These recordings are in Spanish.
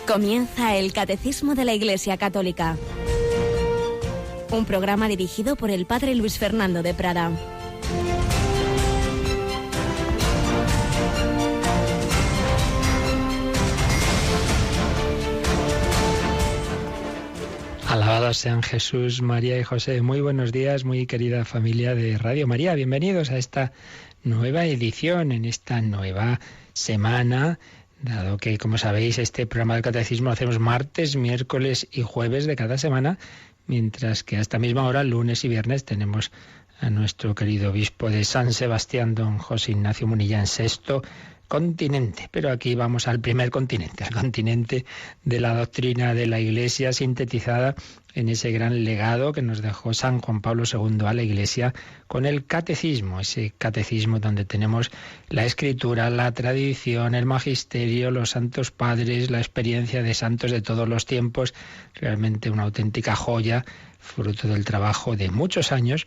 Comienza el Catecismo de la Iglesia Católica, un programa dirigido por el Padre Luis Fernando de Prada. Alabados sean Jesús, María y José. Muy buenos días, muy querida familia de Radio María. Bienvenidos a esta nueva edición, en esta nueva semana, dado que, como sabéis, este programa del Catecismo lo hacemos martes, miércoles y jueves de cada semana, mientras que a esta misma hora, lunes y viernes, tenemos a nuestro querido obispo de San Sebastián, don José Ignacio Munilla, en Sexto Continente. Pero aquí vamos al primer continente, al continente de la doctrina de la Iglesia, sintetizada en ese gran legado que nos dejó San Juan Pablo II a la Iglesia con el Catecismo, ese Catecismo donde tenemos la Escritura, la tradición, el magisterio, los santos padres, la experiencia de santos de todos los tiempos, realmente una auténtica joya, fruto del trabajo de muchos años,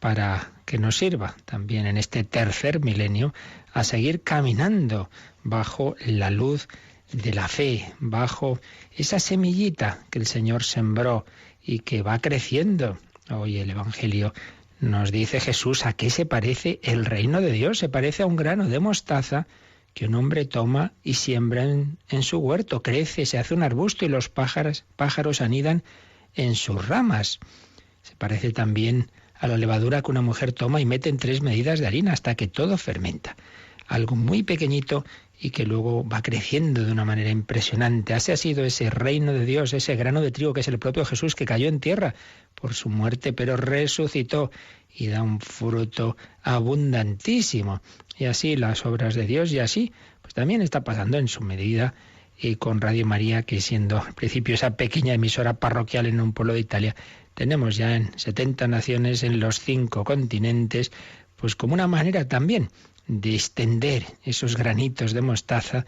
para que nos sirva también en este tercer milenio a seguir caminando bajo la luz de la fe, bajo esa semillita que el Señor sembró y que va creciendo. Hoy el Evangelio nos dice Jesús a qué se parece el reino de Dios. Se parece a un grano de mostaza que un hombre toma y siembra en su huerto. Crece, se hace un arbusto y los pájaros anidan en sus ramas. Se parece también a la levadura que una mujer toma y mete en 3 medidas de harina hasta que todo fermenta. Algo muy pequeñito y que luego va creciendo de una manera impresionante. Así ha sido ese reino de Dios, ese grano de trigo que es el propio Jesús, que cayó en tierra por su muerte, pero resucitó y da un fruto abundantísimo. Y así las obras de Dios, y así pues también está pasando en su medida y con Radio María, que siendo al principio esa pequeña emisora parroquial en un pueblo de Italia, tenemos ya en 70 naciones en los 5 continentes, pues como una manera también de extender esos granitos de mostaza,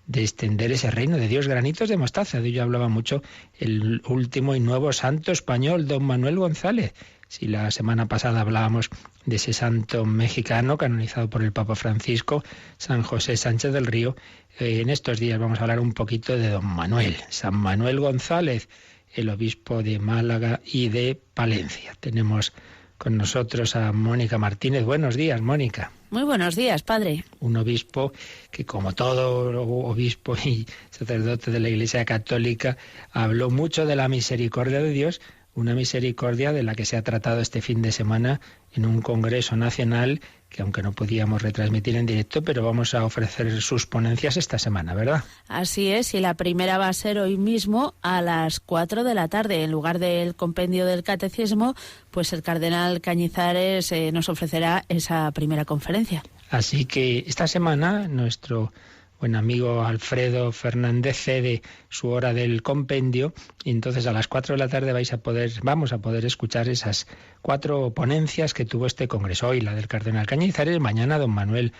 de extender ese reino de Dios, granitos de mostaza. De ello hablaba mucho el último y nuevo santo español, don Manuel González. Si la semana pasada hablábamos de ese santo mexicano canonizado por el Papa Francisco, San José Sánchez del Río, en estos días vamos a hablar un poquito de don Manuel, San Manuel González, el obispo de Málaga y de Palencia. Tenemos con nosotros a Mónica Martínez. Buenos días, Mónica. Muy buenos días, padre. Un obispo que, como todo obispo y sacerdote de la Iglesia Católica, habló mucho de la misericordia de Dios, una misericordia de la que se ha tratado este fin de semana en un congreso nacional que, aunque no podíamos retransmitir en directo, pero vamos a ofrecer sus ponencias esta semana, ¿verdad? Así es, y la primera va a ser hoy mismo a las 4 de la tarde. En lugar del compendio del Catecismo, pues el cardenal Cañizares nos ofrecerá esa primera conferencia. Así que esta semana nuestro buen amigo Alfredo Fernández cede su hora del compendio y entonces a las 4 de la tarde vamos a poder escuchar esas 4 ponencias que tuvo este congreso. Hoy la del cardenal Cañizares, mañana don Manuel,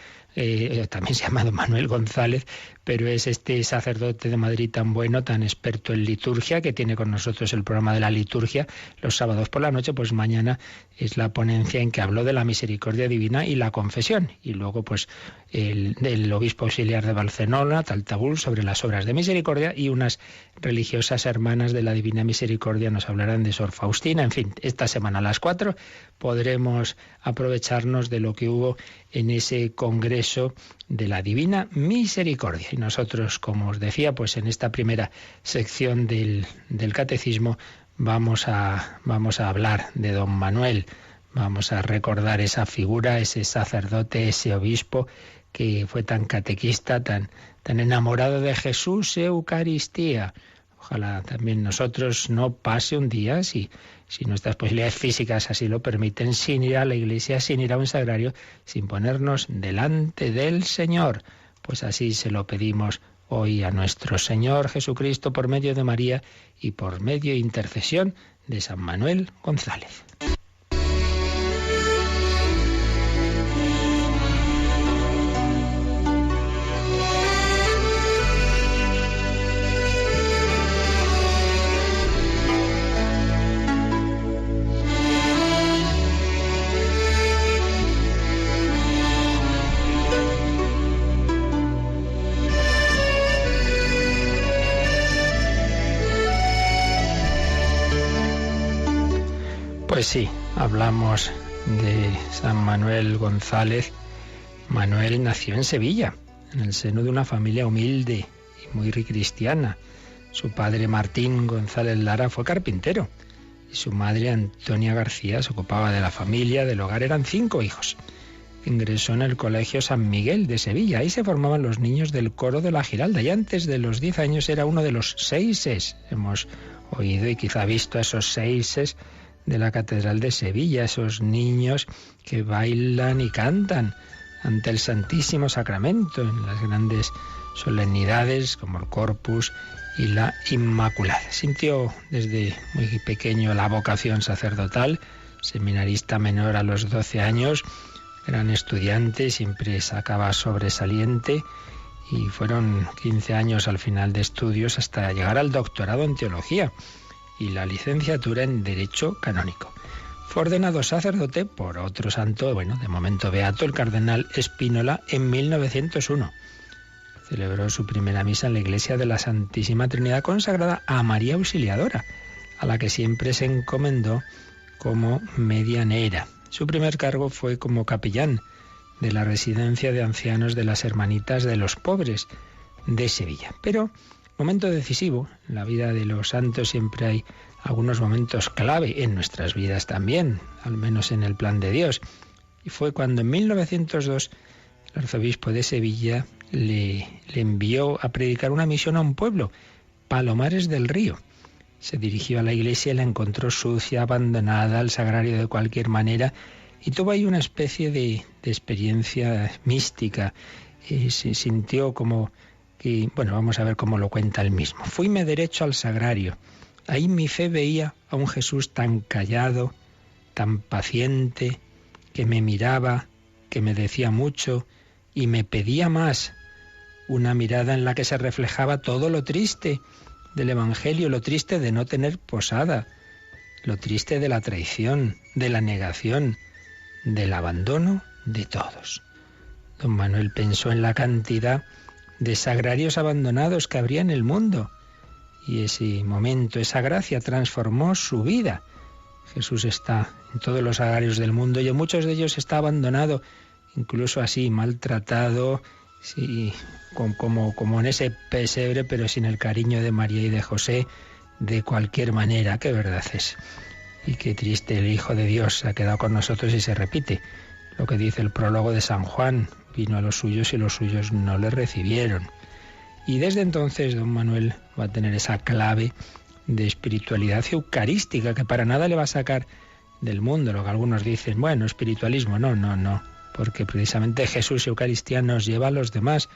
también se llama don Manuel González, pero es este sacerdote de Madrid tan bueno, tan experto en liturgia, que tiene con nosotros el programa de la liturgia los sábados por la noche. Pues mañana es la ponencia en que habló de la misericordia divina y la confesión, y luego pues el obispo auxiliar de Barcelona, Taltabul, sobre las obras de misericordia, y unas religiosas hermanas de la Divina Misericordia nos hablarán de Sor Faustina. En fin, esta semana a las 4 podremos aprovecharnos de lo que hubo en ese congreso de la Divina Misericordia. Y nosotros, como os decía, pues en esta primera sección del Catecismo vamos a hablar de don Manuel. Vamos a recordar esa figura, ese sacerdote, ese obispo que fue tan catequista, tan enamorado de Jesús, Eucaristía. Ojalá también nosotros no pase un día, si nuestras posibilidades físicas así lo permiten, sin ir a la iglesia, sin ir a un sagrario, sin ponernos delante del Señor. Pues así se lo pedimos hoy a nuestro Señor Jesucristo por medio de María y por medio de intercesión de San Manuel González. Pues sí, hablamos de San Manuel González. Manuel nació en Sevilla, en el seno de una familia humilde y muy cristiana. Su padre Martín González Lara fue carpintero y su madre Antonia García se ocupaba de la familia, del hogar. Eran 5 hijos. Ingresó en el Colegio San Miguel de Sevilla. Ahí se formaban los niños del coro de la Giralda y antes de los 10 años era uno de los 6. Hemos oído y quizá visto a esos 6 de la Catedral de Sevilla, esos niños que bailan y cantan ante el Santísimo Sacramento en las grandes solemnidades como el Corpus y la Inmaculada. Sintió desde muy pequeño la vocación sacerdotal, seminarista menor a los 12 años, gran estudiante, siempre sacaba sobresaliente y fueron 15 años al final de estudios hasta llegar al doctorado en teología y la licenciatura en Derecho Canónico. Fue ordenado sacerdote por otro santo, de momento beato, el cardenal Spínola, en 1901. Celebró su primera misa en la iglesia de la Santísima Trinidad consagrada a María Auxiliadora, a la que siempre se encomendó como medianera. Su primer cargo fue como capellán de la residencia de ancianos de las Hermanitas de los Pobres de Sevilla. Pero momento decisivo, en la vida de los santos siempre hay algunos momentos clave, en nuestras vidas también, al menos en el plan de Dios. Y fue cuando en 1902 el arzobispo de Sevilla le envió a predicar una misión a un pueblo, Palomares del Río. Se dirigió a la iglesia y la encontró sucia, abandonada, al sagrario de cualquier manera, y tuvo ahí una especie de experiencia mística. Se sintió como que, vamos a ver cómo lo cuenta él mismo. Fuime derecho al sagrario. Ahí mi fe veía a un Jesús tan callado, tan paciente, que me miraba, que me decía mucho y me pedía más. Una mirada en la que se reflejaba todo lo triste del Evangelio, lo triste de no tener posada, lo triste de la traición, de la negación, del abandono de todos. Don Manuel pensó en la cantidad de sagrarios abandonados que habría en el mundo y ese momento, esa gracia transformó su vida. Jesús está en todos los sagrarios del mundo y en muchos de ellos está abandonado, incluso así, maltratado, sí, como en ese pesebre, pero sin el cariño de María y de José, de cualquier manera. Qué verdad es. Y qué triste, el Hijo de Dios se ha quedado con nosotros y se repite lo que dice el prólogo de San Juan: vino a los suyos y los suyos no le recibieron. Y desde entonces don Manuel va a tener esa clave de espiritualidad eucarística que para nada le va a sacar del mundo, lo que algunos dicen, espiritualismo, no, porque precisamente Jesús y Eucaristía nos lleva a los demás,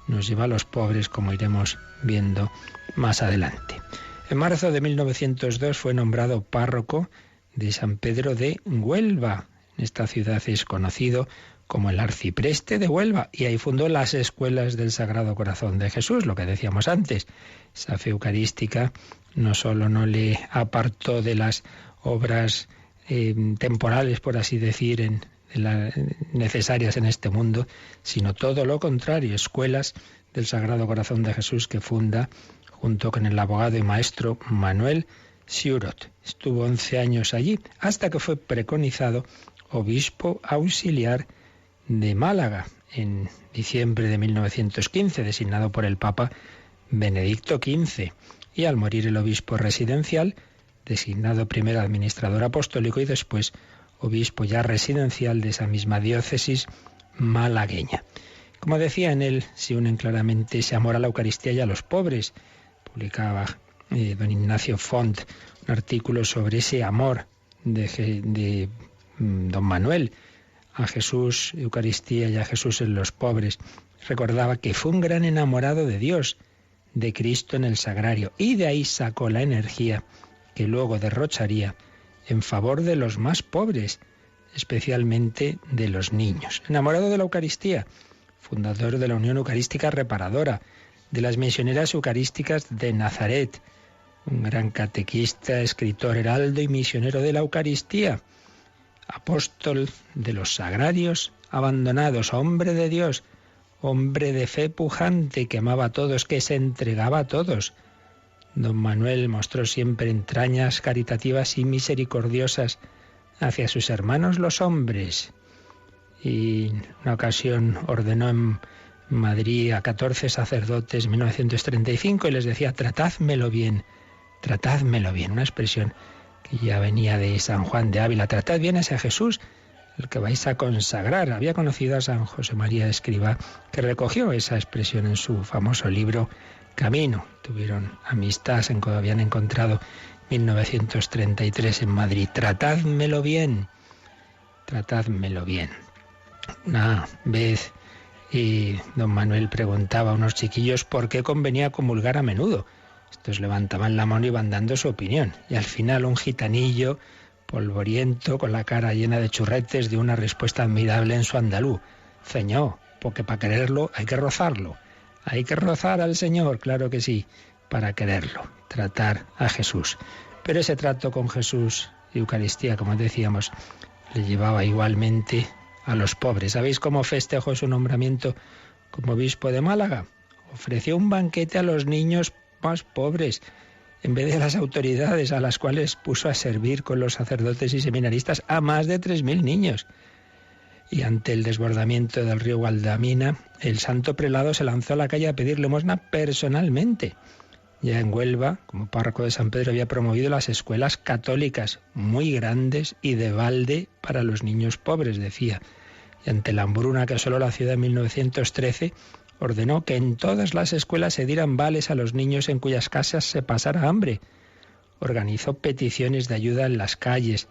nos lleva a los pobres, como iremos viendo más adelante. En marzo de 1902 fue nombrado párroco de San Pedro de Huelva. En esta ciudad es conocido como el arcipreste de Huelva, y ahí fundó las escuelas del Sagrado Corazón de Jesús, lo que decíamos antes. Esa fe eucarística no solo no le apartó de las obras temporales, por así decir, necesarias en este mundo, sino todo lo contrario, escuelas del Sagrado Corazón de Jesús que funda junto con el abogado y maestro Manuel Siurot. Estuvo 11 años allí, hasta que fue preconizado obispo auxiliar de Málaga en diciembre de 1915, designado por el Papa Benedicto XV, y al morir el obispo residencial, designado primero administrador apostólico y después obispo ya residencial de esa misma diócesis malagueña. Como decía, en él se unen claramente ese amor a la Eucaristía y a los pobres. Publicaba don Ignacio Font un artículo sobre ese amor de don Manuel a Jesús, Eucaristía, y a Jesús en los pobres. Recordaba que fue un gran enamorado de Dios, de Cristo en el sagrario, y de ahí sacó la energía que luego derrocharía en favor de los más pobres, especialmente de los niños. Enamorado de la Eucaristía, fundador de la Unión Eucarística Reparadora, de las Misioneras Eucarísticas de Nazaret, un gran catequista, escritor, heraldo y misionero de la Eucaristía, apóstol de los sagrarios abandonados, hombre de Dios, hombre de fe pujante, que amaba a todos, que se entregaba a todos. Don Manuel mostró siempre entrañas caritativas y misericordiosas hacia sus hermanos los hombres. Y en una ocasión ordenó en Madrid a 14 sacerdotes en 1935 y les decía: tratádmelo bien, una expresión que ya venía de San Juan de Ávila. Tratad bien a ese Jesús, el que vais a consagrar. Había conocido a San José María Escrivá, que recogió esa expresión en su famoso libro Camino. Tuvieron amistad, habían encontrado en 1933 en Madrid. Tratádmelo bien. Una vez don Manuel preguntaba a unos chiquillos por qué convenía comulgar a menudo. Estos levantaban la mano y iban dando su opinión. Y al final un gitanillo polvoriento, con la cara llena de churretes, dio una respuesta admirable en su andaluz: Señor, porque para quererlo hay que rozarlo. Hay que rozar al Señor, claro que sí, para quererlo, tratar a Jesús. Pero ese trato con Jesús y Eucaristía, como decíamos, le llevaba igualmente a los pobres. ¿Sabéis cómo festejó su nombramiento como obispo de Málaga? Ofreció un banquete a los niños más pobres, en vez de las autoridades, a las cuales puso a servir con los sacerdotes y seminaristas a más de 3.000 niños. Y ante el desbordamiento del río Guadalmina, el santo prelado se lanzó a la calle a pedir limosna personalmente. Ya en Huelva, como párroco de San Pedro, había promovido las escuelas católicas, muy grandes y de balde para los niños pobres, decía. Y ante la hambruna que asoló la ciudad en 1913, ordenó que en todas las escuelas se dieran vales a los niños en cuyas casas se pasara hambre. Organizó peticiones de ayuda en las calles,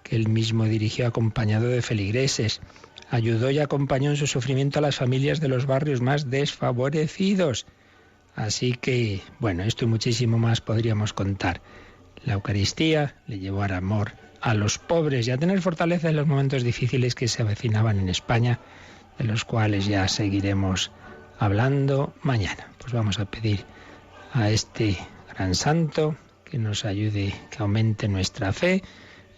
que él mismo dirigió acompañado de feligreses. Ayudó y acompañó en su sufrimiento a las familias de los barrios más desfavorecidos. Así que, bueno, esto y muchísimo más podríamos contar. La Eucaristía le llevó al amor a los pobres y a tener fortaleza en los momentos difíciles que se avecinaban en España, de los cuales ya seguiremos hablando mañana. Pues vamos a pedir a este gran santo que nos ayude, que aumente nuestra fe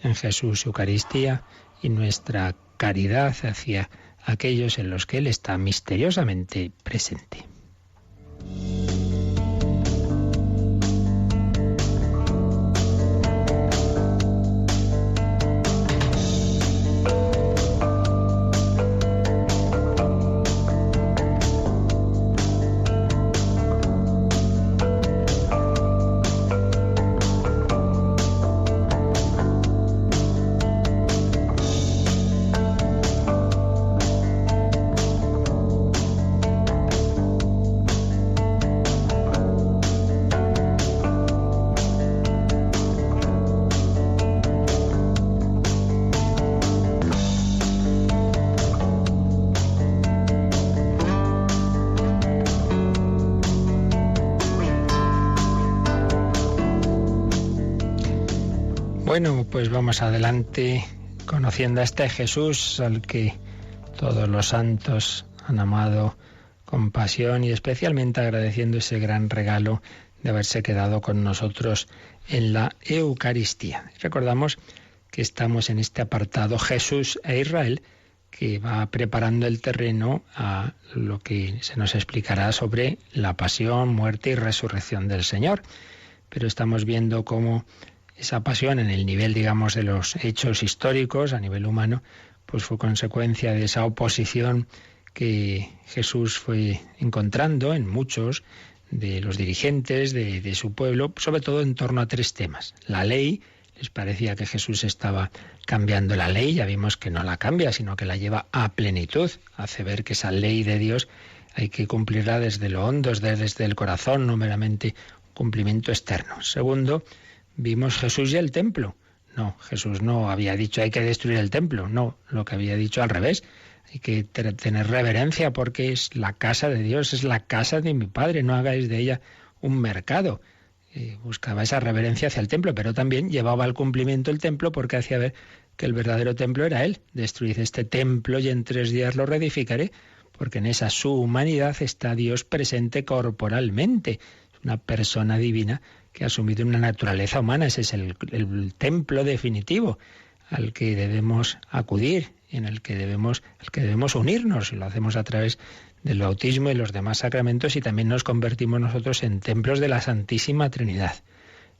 en Jesús y Eucaristía y nuestra caridad hacia aquellos en los que Él está misteriosamente presente. Bueno, pues vamos adelante conociendo a este Jesús al que todos los santos han amado con pasión y especialmente agradeciendo ese gran regalo de haberse quedado con nosotros en la Eucaristía. Recordamos que estamos en este apartado Jesús e Israel, que va preparando el terreno a lo que se nos explicará sobre la pasión, muerte y resurrección del Señor. Pero estamos viendo cómo esa pasión en el nivel, digamos, de los hechos históricos, a nivel humano, pues fue consecuencia de esa oposición que Jesús fue encontrando en muchos de los dirigentes de su pueblo, sobre todo en torno a tres temas. La ley, les parecía que Jesús estaba cambiando la ley, ya vimos que no la cambia, sino que la lleva a plenitud, hace ver que esa ley de Dios hay que cumplirla desde lo hondo, desde el corazón, no meramente un cumplimiento externo. Segundo, vimos Jesús y el templo. No, Jesús no había dicho hay que destruir el templo, no, lo que había dicho al revés. Hay que tener reverencia porque es la casa de Dios, es la casa de mi Padre, no hagáis de ella un mercado. Buscaba esa reverencia hacia el templo, pero también llevaba al cumplimiento el templo porque hacía ver que el verdadero templo era Él. Destruid este templo y en 3 días lo reedificaré, porque en esa su humanidad está Dios presente corporalmente. Es una persona divina que ha asumido una naturaleza humana. Ese es el templo definitivo al que debemos acudir, en al que debemos unirnos, y lo hacemos a través del bautismo y los demás sacramentos, y también nos convertimos nosotros en templos de la Santísima Trinidad,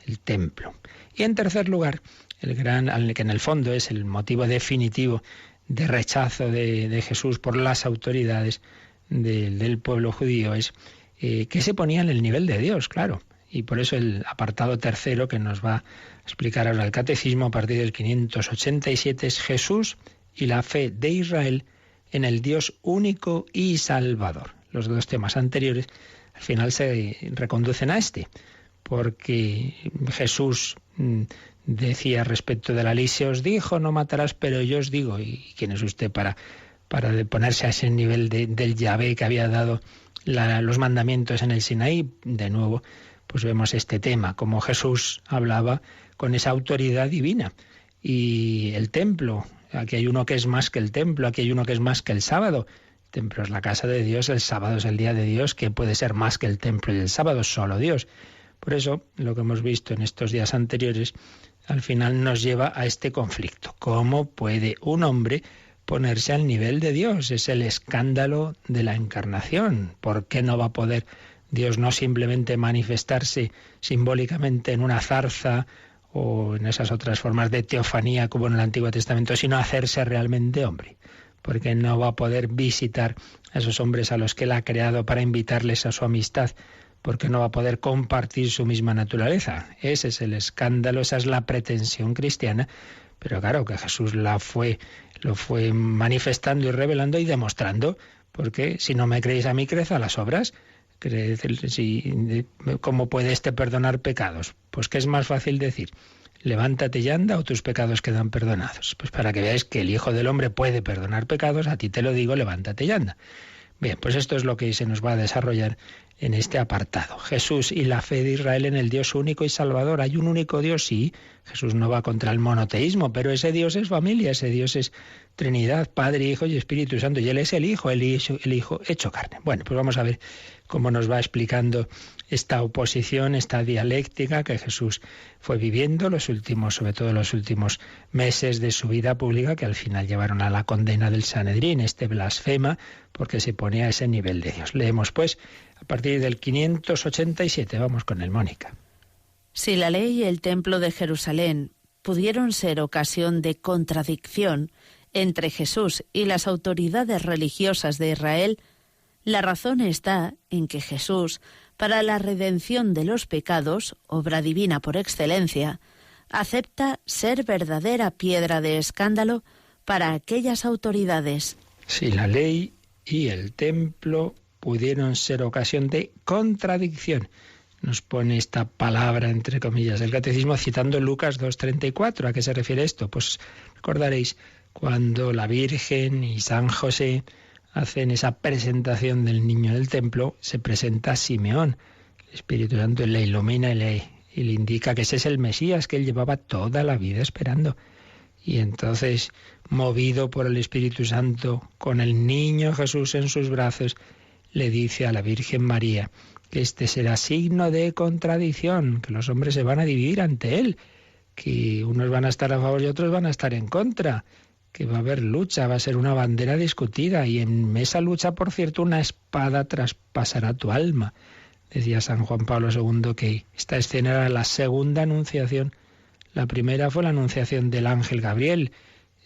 el templo. Y en tercer lugar, que en el fondo es el motivo definitivo de rechazo de Jesús por las autoridades del pueblo judío, es que se ponía en el nivel de Dios, claro. Y por eso el apartado tercero que nos va a explicar ahora el Catecismo a partir del 587 es Jesús y la fe de Israel en el Dios único y salvador. Los dos temas anteriores al final se reconducen a este, porque Jesús decía respecto de la ley, se os dijo no matarás, pero yo os digo, ¿y quién es usted para ponerse a ese nivel del Yahvé que había dado los mandamientos en el Sinaí? De nuevo, pues vemos este tema, como Jesús hablaba con esa autoridad divina. Y el templo, aquí hay uno que es más que el templo, aquí hay uno que es más que el sábado. El templo es la casa de Dios, el sábado es el día de Dios, que puede ser más que el templo y el sábado, solo Dios. Por eso, lo que hemos visto en estos días anteriores, al final nos lleva a este conflicto. ¿Cómo puede un hombre ponerse al nivel de Dios? Es el escándalo de la encarnación. ¿Por qué no va a poder Dios no simplemente manifestarse simbólicamente en una zarza o en esas otras formas de teofanía como en el Antiguo Testamento, sino hacerse realmente hombre? Porque no va a poder visitar a esos hombres a los que Él ha creado para invitarles a su amistad, porque no va a poder compartir su misma naturaleza. Ese es el escándalo, esa es la pretensión cristiana, pero claro que Jesús lo fue manifestando y revelando y demostrando, porque si no me creéis a mí, creed a las obras. ¿Cómo puede éste perdonar pecados? Pues ¿qué es más fácil decir? Levántate y anda, o tus pecados quedan perdonados. Pues para que veáis que el Hijo del Hombre puede perdonar pecados, a ti te lo digo, levántate y anda. Bien, pues esto es lo que se nos va a desarrollar en este apartado. Jesús y la fe de Israel en el Dios único y salvador. Hay un único Dios, sí. Jesús no va contra el monoteísmo, pero ese Dios es familia, ese Dios es Trinidad, Padre, Hijo y Espíritu Santo. Y Él es el Hijo hecho carne. Bueno, pues vamos a ver cómo nos va explicando esta oposición, esta dialéctica que Jesús fue viviendo sobre todo los últimos meses de su vida pública, que al final llevaron a la condena del Sanedrín, este blasfema, porque se pone a ese nivel de Dios. Leemos pues a partir del 587, vamos con el Mónica. Si la ley y el templo de Jerusalén pudieron ser ocasión de contradicción entre Jesús y las autoridades religiosas de Israel, la razón está en que Jesús, para la redención de los pecados, obra divina por excelencia, acepta ser verdadera piedra de escándalo para aquellas autoridades. Si la ley y el templo pudieron ser ocasión de contradicción, nos pone esta palabra entre comillas el Catecismo citando Lucas 2:34. ¿A qué se refiere esto? Pues recordaréis cuando la Virgen y San José hacen esa presentación del niño en el templo, se presenta a Simeón. El Espíritu Santo le ilumina y le indica que ese es el Mesías que él llevaba toda la vida esperando. Y entonces, movido por el Espíritu Santo, con el niño Jesús en sus brazos, le dice a la Virgen María que este será signo de contradicción, que los hombres se van a dividir ante él, que unos van a estar a favor y otros van a estar en contra, que va a haber lucha, va a ser una bandera discutida, y en esa lucha, por cierto, una espada traspasará tu alma. Decía San Juan Pablo II que esta escena era la segunda anunciación. La primera fue la anunciación del ángel Gabriel.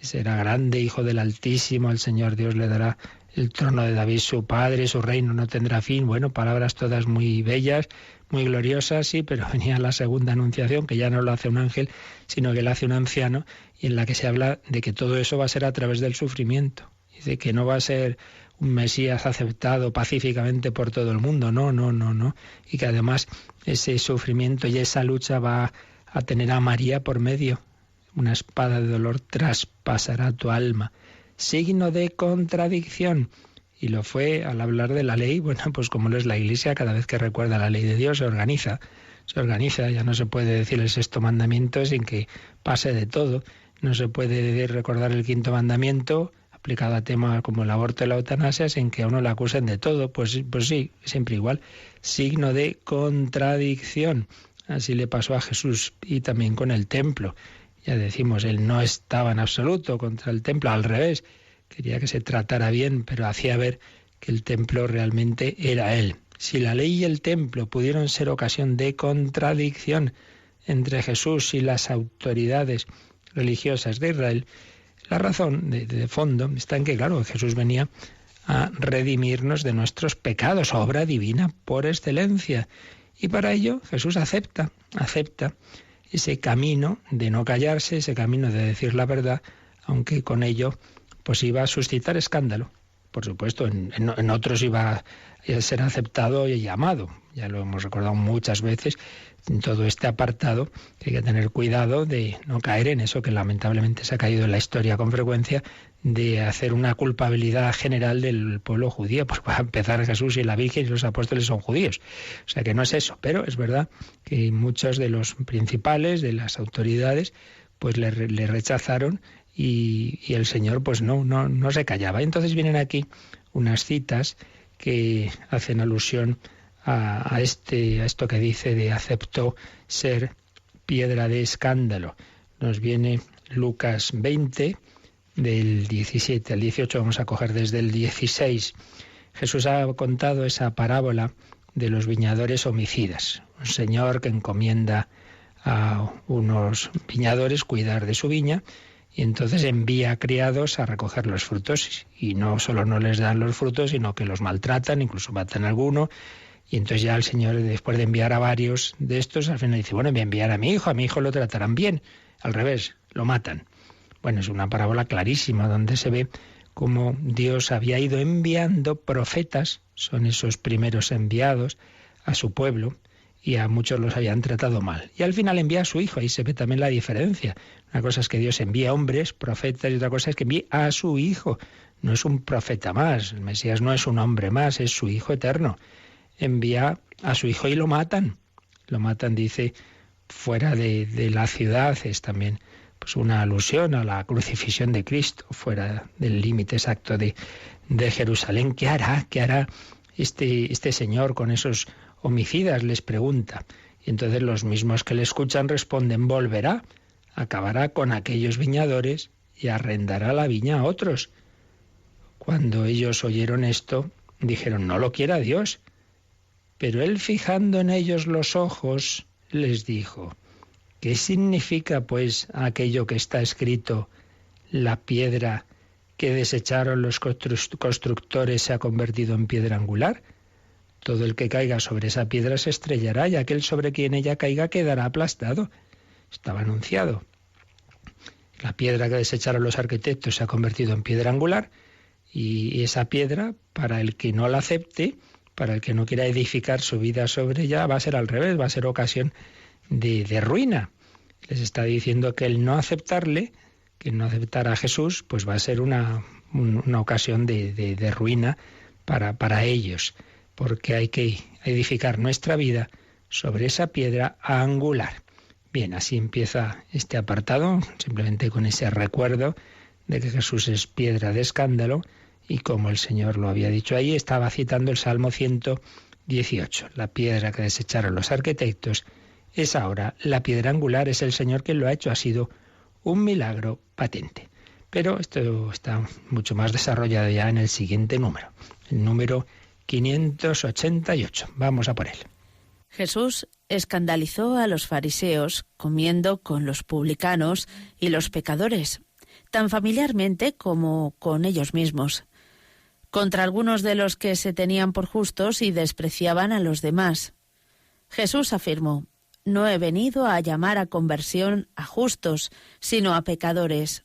Será grande, hijo del Altísimo, el Señor Dios le dará el trono de David su padre, su reino no tendrá fin. Bueno, palabras todas muy bellas, muy gloriosas, sí, pero venía la segunda anunciación, que ya no lo hace un ángel, sino que lo hace un anciano, y en la que se habla de que todo eso va a ser a través del sufrimiento. Dice que no va a ser un Mesías aceptado pacíficamente por todo el mundo, no. Y que además ese sufrimiento y esa lucha va a tener a María por medio. Una espada de dolor traspasará tu alma. Signo de contradicción. Y lo fue al hablar de la ley, bueno, pues como lo es la Iglesia, cada vez que recuerda la ley de Dios se organiza, ya no se puede decir el sexto mandamiento sin que pase de todo, no se puede recordar el quinto mandamiento aplicado a temas como el aborto y la eutanasia sin que a uno le acusen de todo, pues sí, siempre igual, signo de contradicción. Así le pasó a Jesús y también con el templo. Ya decimos, él no estaba en absoluto contra el templo, al revés, quería que se tratara bien, pero hacía ver que el templo realmente era él. Si la ley y el templo pudieron ser ocasión de contradicción entre Jesús y las autoridades religiosas de Israel, la razón de fondo está en que, claro, Jesús venía a redimirnos de nuestros pecados, obra divina por excelencia. Y para ello Jesús acepta ese camino de no callarse, ese camino de decir la verdad, aunque con ello pues iba a suscitar escándalo. Por supuesto, en otros iba a ser aceptado y amado. Ya lo hemos recordado muchas veces en todo este apartado, que hay que tener cuidado de no caer en eso que lamentablemente se ha caído en la historia con frecuencia, de hacer una culpabilidad general del pueblo judío. Pues para empezar, Jesús y la Virgen y los apóstoles son judíos. O sea que no es eso, pero es verdad que muchos de los principales, de las autoridades, pues le rechazaron y el Señor pues no se callaba. Y entonces vienen aquí unas citas que hacen alusión a esto que dice de aceptó ser piedra de escándalo. Nos viene Lucas 20, del 17 al 18, vamos a coger desde el 16. Jesús ha contado esa parábola de los viñadores homicidas. Un señor que encomienda a unos viñadores cuidar de su viña y entonces envía criados a recoger los frutos y no solo no les dan los frutos, sino que los maltratan, incluso matan a alguno. Y entonces ya el Señor, después de enviar a varios de estos, al final dice, bueno, voy a enviar a mi hijo lo tratarán bien. Al revés, lo matan. Bueno, es una parábola clarísima donde se ve cómo Dios había ido enviando profetas, son esos primeros enviados, a su pueblo, y a muchos los habían tratado mal. Y al final envía a su hijo, ahí se ve también la diferencia. Una cosa es que Dios envía hombres, profetas, y otra cosa es que envía a su hijo. No es un profeta más, el Mesías no es un hombre más, es su hijo eterno. Envía a su hijo y lo matan. Lo matan, dice, fuera de la ciudad. Es también pues una alusión a la crucifixión de Cristo, fuera del límite exacto de Jerusalén. ¿Qué hará este señor con esos homicidas? Les pregunta. Y entonces los mismos que le escuchan responden, volverá, acabará con aquellos viñadores y arrendará la viña a otros. Cuando ellos oyeron esto, dijeron, no lo quiera Dios. Pero él, fijando en ellos los ojos, les dijo, ¿qué significa pues aquello que está escrito? La piedra que desecharon los constructores se ha convertido en piedra angular. Todo el que caiga sobre esa piedra se estrellará y aquel sobre quien ella caiga quedará aplastado. Estaba anunciado. La piedra que desecharon los arquitectos se ha convertido en piedra angular y esa piedra, para el que no la acepte, para el que no quiera edificar su vida sobre ella, va a ser al revés, va a ser ocasión de ruina. Les está diciendo que el no aceptarle, que no aceptar a Jesús, pues va a ser una ocasión de ruina para ellos, porque hay que edificar nuestra vida sobre esa piedra angular. Bien, así empieza este apartado, simplemente con ese recuerdo de que Jesús es piedra de escándalo, y como el Señor lo había dicho ahí, estaba citando el Salmo 118. La piedra que desecharon los arquitectos es ahora la piedra angular, es el Señor quien lo ha hecho, ha sido un milagro patente. Pero esto está mucho más desarrollado ya en el siguiente número, el número 588. Vamos a por él. Jesús escandalizó a los fariseos comiendo con los publicanos y los pecadores, tan familiarmente como con ellos mismos, contra algunos de los que se tenían por justos y despreciaban a los demás. Jesús afirmó, no he venido a llamar a conversión a justos, sino a pecadores.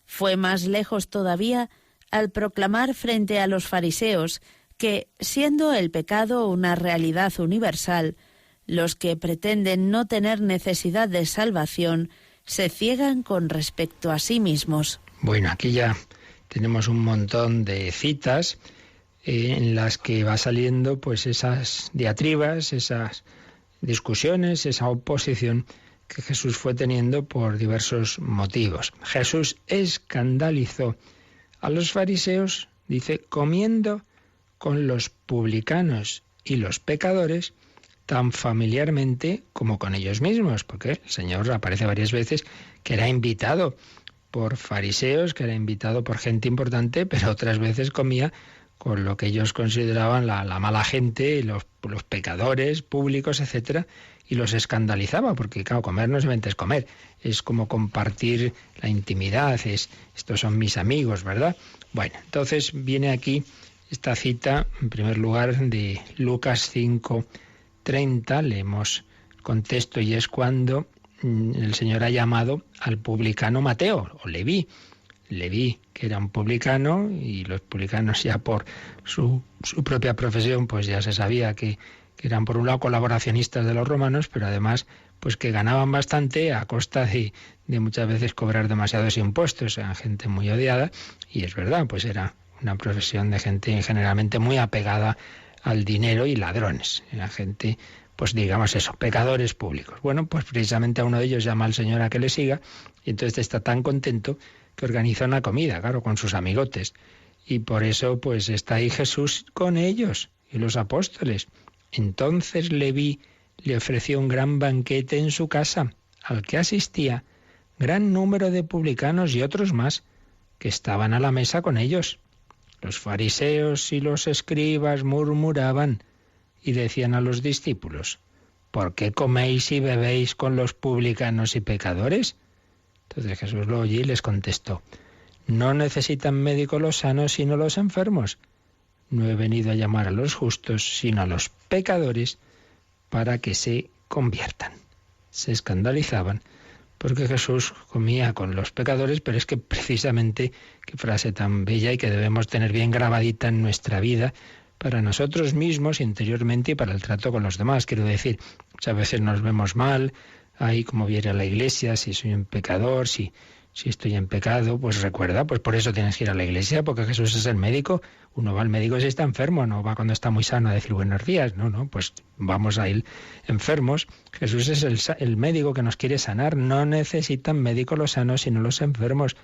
Fue más lejos todavía al proclamar frente a los fariseos que, siendo el pecado una realidad universal, los que pretenden no tener necesidad de salvación se ciegan con respecto a sí mismos. Bueno, aquí ya tenemos un montón de citas en las que va saliendo pues esas diatribas, esas discusiones, esa oposición que Jesús fue teniendo por diversos motivos. Jesús escandalizó a los fariseos, dice, comiendo con los publicanos y los pecadores tan familiarmente como con ellos mismos, porque el Señor aparece varias veces que era invitado por fariseos, que era invitado por gente importante, pero otras veces comía con lo que ellos consideraban la mala gente, los pecadores públicos, etcétera, y los escandalizaba, porque claro, comer no solamente es comer, es como compartir la intimidad, estos son mis amigos, ¿verdad? Bueno, entonces viene aquí esta cita, en primer lugar, de Lucas 5:30, leemos el contexto, y es cuando el Señor ha llamado al publicano Mateo, o Leví, que era un publicano, y los publicanos ya por su propia profesión, pues ya se sabía que eran por un lado colaboracionistas de los romanos, pero además pues que ganaban bastante a costa de muchas veces cobrar demasiados impuestos, eran gente muy odiada, y es verdad, pues era una profesión de gente generalmente muy apegada al dinero y ladrones, era gente, pues digamos eso, pecadores públicos. Bueno, pues precisamente a uno de ellos llama al Señor a que le siga, y entonces está tan contento que organiza una comida, claro, con sus amigotes, y por eso pues está ahí Jesús con ellos y los apóstoles. Entonces Leví le ofreció un gran banquete en su casa, al que asistía gran número de publicanos y otros más que estaban a la mesa con ellos. Los fariseos y los escribas murmuraban y decían a los discípulos: ¿por qué coméis y bebéis con los publicanos y pecadores? Entonces Jesús lo oyó y les contestó: no necesitan médico los sanos, sino los enfermos. No he venido a llamar a los justos, sino a los pecadores, para que se conviertan. Se escandalizaban porque Jesús comía con los pecadores, pero es que precisamente, qué frase tan bella y que debemos tener bien grabadita en nuestra vida, para nosotros mismos interiormente y para el trato con los demás. Quiero decir, muchas veces nos vemos mal, ahí como viene a la iglesia, si soy un pecador, si estoy en pecado, pues recuerda, pues por eso tienes que ir a la iglesia, porque Jesús es el médico. Uno va al médico si está enfermo, no va cuando está muy sano a decir buenos días, no, pues vamos a ir enfermos. Jesús es el médico que nos quiere sanar, no necesitan médico los sanos, sino los enfermos.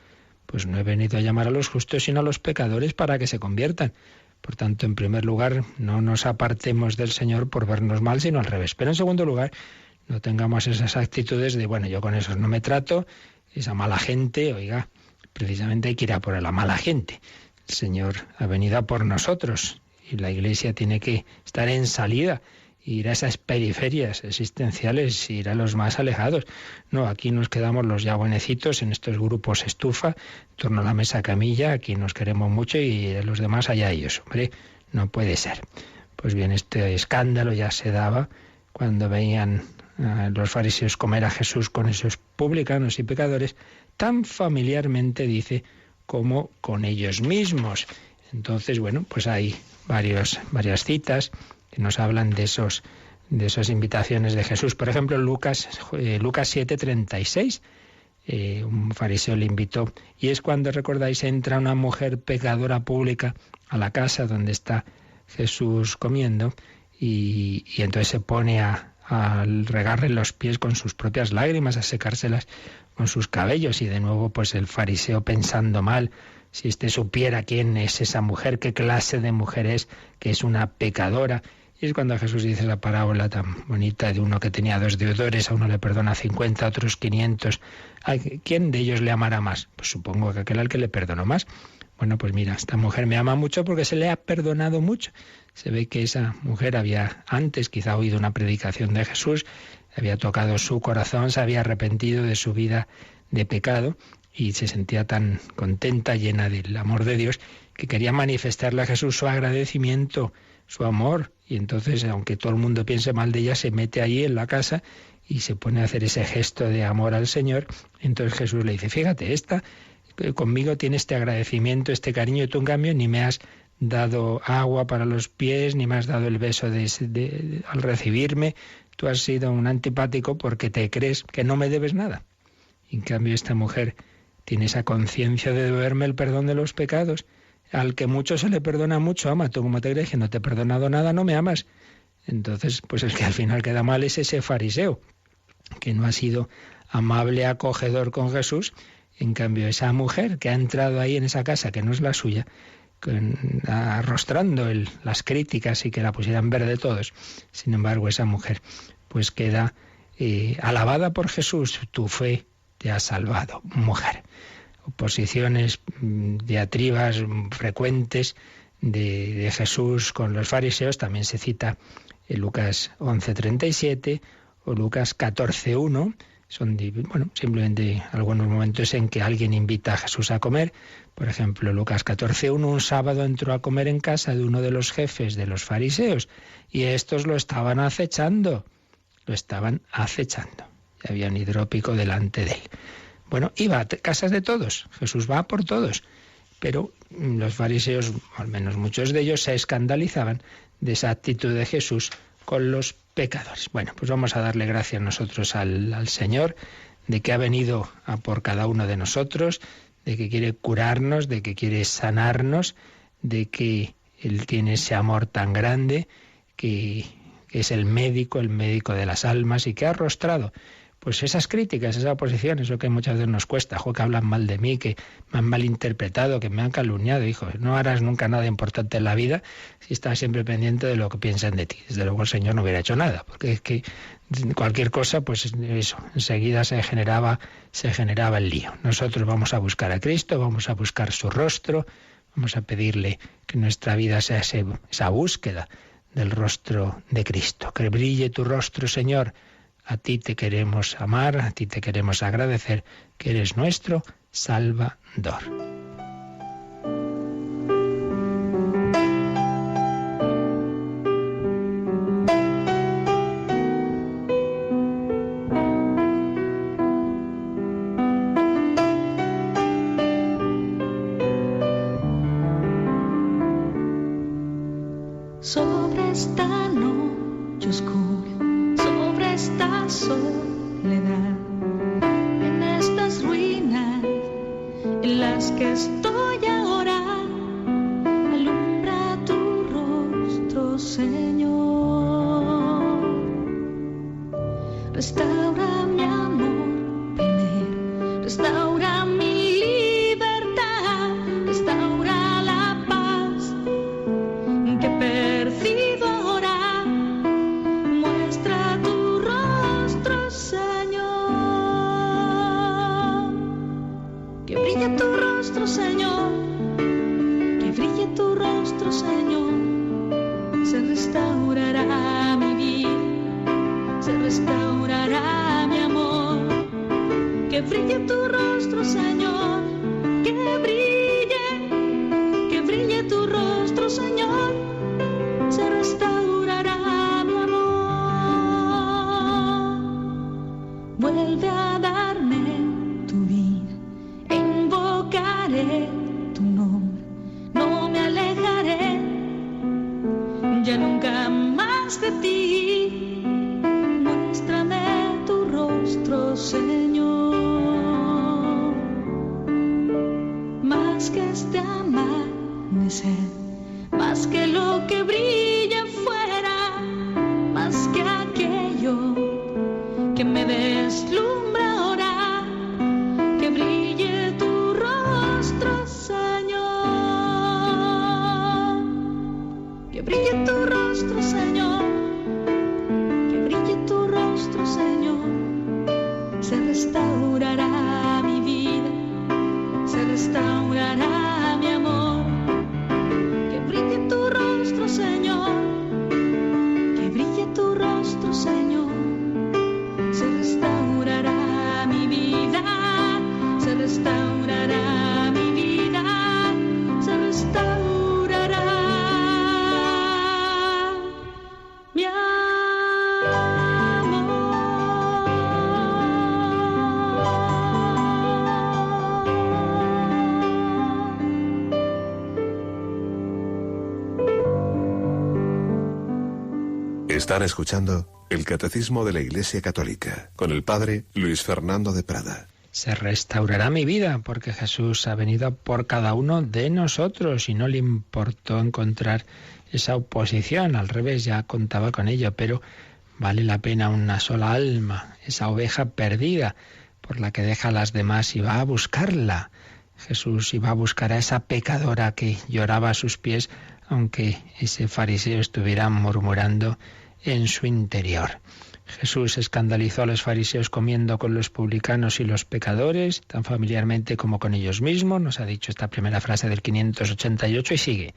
Pues no he venido a llamar a los justos, sino a los pecadores para que se conviertan. Por tanto, en primer lugar, no nos apartemos del Señor por vernos mal, sino al revés. Pero en segundo lugar, no tengamos esas actitudes de, bueno, yo con esos no me trato, esa mala gente, oiga, precisamente hay que ir a por la mala gente. El Señor ha venido a por nosotros y la Iglesia tiene que estar en salida, ir a esas periferias existenciales, ir a los más alejados. No, aquí nos quedamos los ya buenecitos en estos grupos estufa, en torno a la mesa camilla, aquí nos queremos mucho y los demás allá ellos. Hombre, no puede ser. Pues bien, este escándalo ya se daba cuando veían los fariseos comer a Jesús con esos publicanos y pecadores, tan familiarmente, dice, como con ellos mismos. Entonces, bueno, pues hay varias citas que nos hablan de esas invitaciones de Jesús. Por ejemplo, Lucas 7:36, un fariseo le invitó, y es cuando, recordáis, entra una mujer pecadora pública a la casa donde está Jesús comiendo, y entonces se pone a regarle los pies con sus propias lágrimas, a secárselas con sus cabellos, y de nuevo pues el fariseo pensando mal, si supiera quién es esa mujer, qué clase de mujer es, que es una pecadora. Y es cuando Jesús dice la parábola tan bonita de uno que tenía 2 deudores, a uno le perdona 50, a otros 500. ¿Quién de ellos le amará más? Pues supongo que aquel al que le perdonó más. Bueno, pues mira, esta mujer me ama mucho porque se le ha perdonado mucho. Se ve que esa mujer había antes quizá oído una predicación de Jesús, había tocado su corazón, se había arrepentido de su vida de pecado y se sentía tan contenta, llena del amor de Dios, que quería manifestarle a Jesús su agradecimiento, su amor. Y entonces, aunque todo el mundo piense mal de ella, se mete allí en la casa y se pone a hacer ese gesto de amor al Señor. Entonces Jesús le dice: fíjate, esta conmigo tiene este agradecimiento, este cariño, y tú en cambio ni me has dado agua para los pies, ni me has dado el beso al recibirme. Tú has sido un antipático porque te crees que no me debes nada. Y en cambio esta mujer tiene esa conciencia de deberme el perdón de los pecados. Al que mucho se le perdona, mucho ama. Tú, como te crees que no te he perdonado nada, no me amas. Entonces, pues el que al final queda mal es ese fariseo, que no ha sido amable, acogedor con Jesús. En cambio, esa mujer que ha entrado ahí en esa casa, que no es la suya, arrostrando las críticas y que la pusieran verde todos. Sin embargo, esa mujer pues queda alabada por Jesús. Tu fe te ha salvado, mujer. Oposiciones, diatribas frecuentes de Jesús con los fariseos. También se cita en Lucas 11:37, o Lucas 14:1. Son simplemente algunos momentos en que alguien invita a Jesús a comer. Por ejemplo, Lucas 14:1, un sábado entró a comer en casa de uno de los jefes de los fariseos y estos lo estaban acechando. Y había un hidrópico delante de él. Bueno, iba a casas de todos. Jesús va por todos. Pero los fariseos, al menos muchos de ellos, se escandalizaban de esa actitud de Jesús con los pecadores. Bueno, pues vamos a darle gracias nosotros al Señor de que ha venido a por cada uno de nosotros, de que quiere curarnos, de que quiere sanarnos, de que Él tiene ese amor tan grande, que es el médico de las almas y que ha arrostrado pues esas críticas, esa oposición, eso que muchas veces nos cuesta, que hablan mal de mí, que me han malinterpretado, que me han calumniado. Hijo, no harás nunca nada importante en la vida si estás siempre pendiente de lo que piensan de ti. Desde luego el Señor no hubiera hecho nada, porque es que cualquier cosa, pues eso, enseguida se generaba el lío. Nosotros vamos a buscar a Cristo, vamos a buscar su rostro, vamos a pedirle que nuestra vida sea esa búsqueda del rostro de Cristo. Que brille tu rostro, Señor. A ti te queremos amar, a ti te queremos agradecer que eres nuestro Salvador. Sobre esta noche oscura, sobre esta soledad, en estas ruinas en las que estoy ahora, alumbra tu rostro, Señor. Restaura mi amor primero, restaura mi libertad, restaura la paz que percibo ahora. Muestra tu rostro, Señor. Que brille tu rostro, Señor. Que brille tu rostro, Señor. Se restaurará mi vida, se restaurará mi amor. Que brille tu rostro, Señor. Que brille tu rostro, Señor. Se restaurará mi amor. Vuelve a darme tu vida e invocaré tu nombre. No me alejaré ya nunca más de ti. Muéstrame tu rostro, Señor. Más que este amanecer, más que lo que brilla afuera, más que aquello que me deslumbra ahora, que brille tu rostro, Señor. Que brille tu rostro, Señor. Que brille tu rostro, Señor. Se restaurará mi vida, se restaurará mi amor. Que brille tu rostro, Señor. Que brille tu rostro, Señor. Se restaurará mi vida, se restaurará mi vida, se restaurará mi amor. Están escuchando el Catecismo de la Iglesia Católica con el Padre Luis Fernando de Prada. Se restaurará mi vida porque Jesús ha venido por cada uno de nosotros y no le importó encontrar esa oposición. Al revés, ya contaba con ello, pero vale la pena una sola alma, esa oveja perdida por la que deja a las demás y va a buscarla. Jesús iba a buscar a esa pecadora que lloraba a sus pies, aunque ese fariseo estuviera murmurando en su interior. Jesús escandalizó a los fariseos comiendo con los publicanos y los pecadores, tan familiarmente como con ellos mismos, nos ha dicho esta primera frase del 588 y sigue.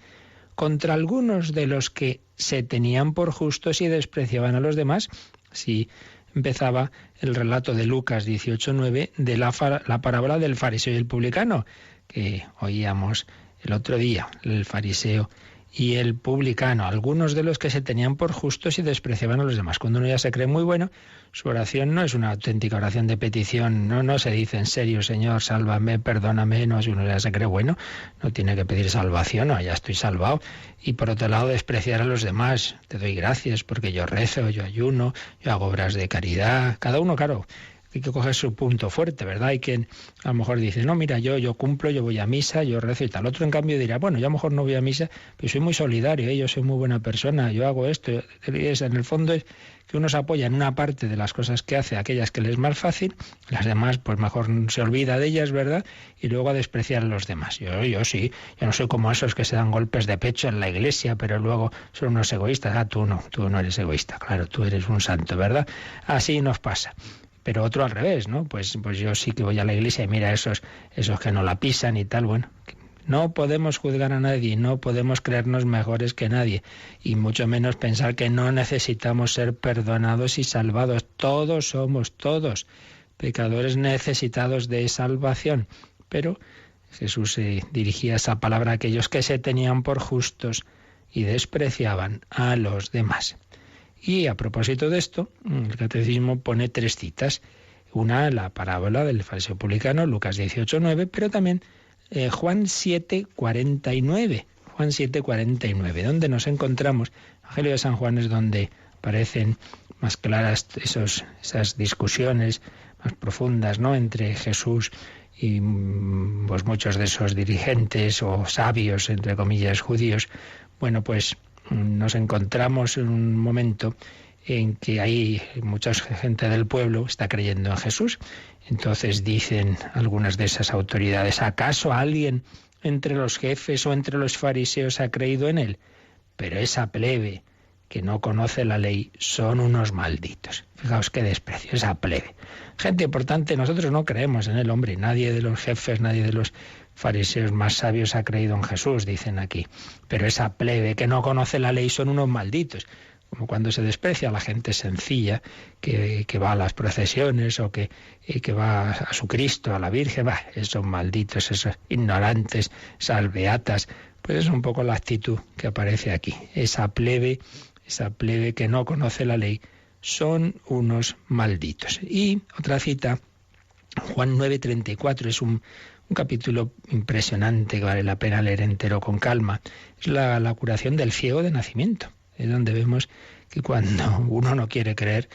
Contra algunos de los que se tenían por justos y despreciaban a los demás, si empezaba el relato de Lucas 18:9 de la parábola del fariseo y el publicano, que oíamos el otro día, el fariseo y el publicano, algunos de los que se tenían por justos y despreciaban a los demás. Cuando uno ya se cree muy bueno, su oración no es una auténtica oración de petición, no se dice en serio, Señor, sálvame, perdóname, no, si uno ya se cree bueno, no tiene que pedir salvación, no, ya estoy salvado. Y por otro lado, despreciar a los demás, te doy gracias porque yo rezo, yo ayuno, yo hago obras de caridad, cada uno, claro, hay que coger su punto fuerte, ¿verdad? Hay quien a lo mejor dice, no, mira, yo cumplo, yo voy a misa, yo rezo y tal. Otro, en cambio, dirá, bueno, yo a lo mejor no voy a misa, pero soy muy solidario, yo soy muy buena persona, yo hago esto. En el fondo es que uno se apoya en una parte de las cosas que hace, aquellas que le es más fácil, las demás pues mejor se olvida de ellas, ¿verdad? Y luego a despreciar a los demás. Yo sí, yo no soy como esos que se dan golpes de pecho en la iglesia, pero luego son unos egoístas. Ah, tú no eres egoísta, claro, tú eres un santo, ¿verdad? Así nos pasa. Pero otro al revés, ¿no? Pues yo sí que voy a la iglesia y mira esos que no la pisan y tal, bueno. No podemos juzgar a nadie, no podemos creernos mejores que nadie y mucho menos pensar que no necesitamos ser perdonados y salvados. Todos somos pecadores necesitados de salvación. Pero Jesús se dirigía esa palabra a aquellos que se tenían por justos y despreciaban a los demás. Y a propósito de esto, el Catecismo pone 3 citas. Una, la parábola del fariseo publicano, Lucas 18:9, pero también Juan 7:49. Juan 7:49, donde nos encontramos. El Evangelio de San Juan es donde aparecen más claras esas discusiones más profundas, ¿no?, entre Jesús y pues muchos de esos dirigentes o sabios, entre comillas, judíos. Bueno, pues nos encontramos en un momento en que hay mucha gente del pueblo está creyendo en Jesús. Entonces dicen algunas de esas autoridades, ¿acaso alguien entre los jefes o entre los fariseos ha creído en él? Pero esa plebe que no conoce la ley son unos malditos. Fijaos qué desprecio, esa plebe. Gente importante, nosotros no creemos en el hombre, nadie de los jefes, nadie de los fariseos más sabios ha creído en Jesús, dicen aquí. Pero esa plebe que no conoce la ley son unos malditos. Como cuando se desprecia a la gente sencilla que va a las procesiones o que va a su Cristo, a la Virgen, esos malditos, esos ignorantes, esas beatas. Pues es un poco la actitud que aparece aquí. Esa plebe que no conoce la ley son unos malditos. Y otra cita, Juan 9:34, es un capítulo impresionante que vale la pena leer entero con calma. Es la curación del ciego de nacimiento. Es donde vemos que cuando uno no quiere creer,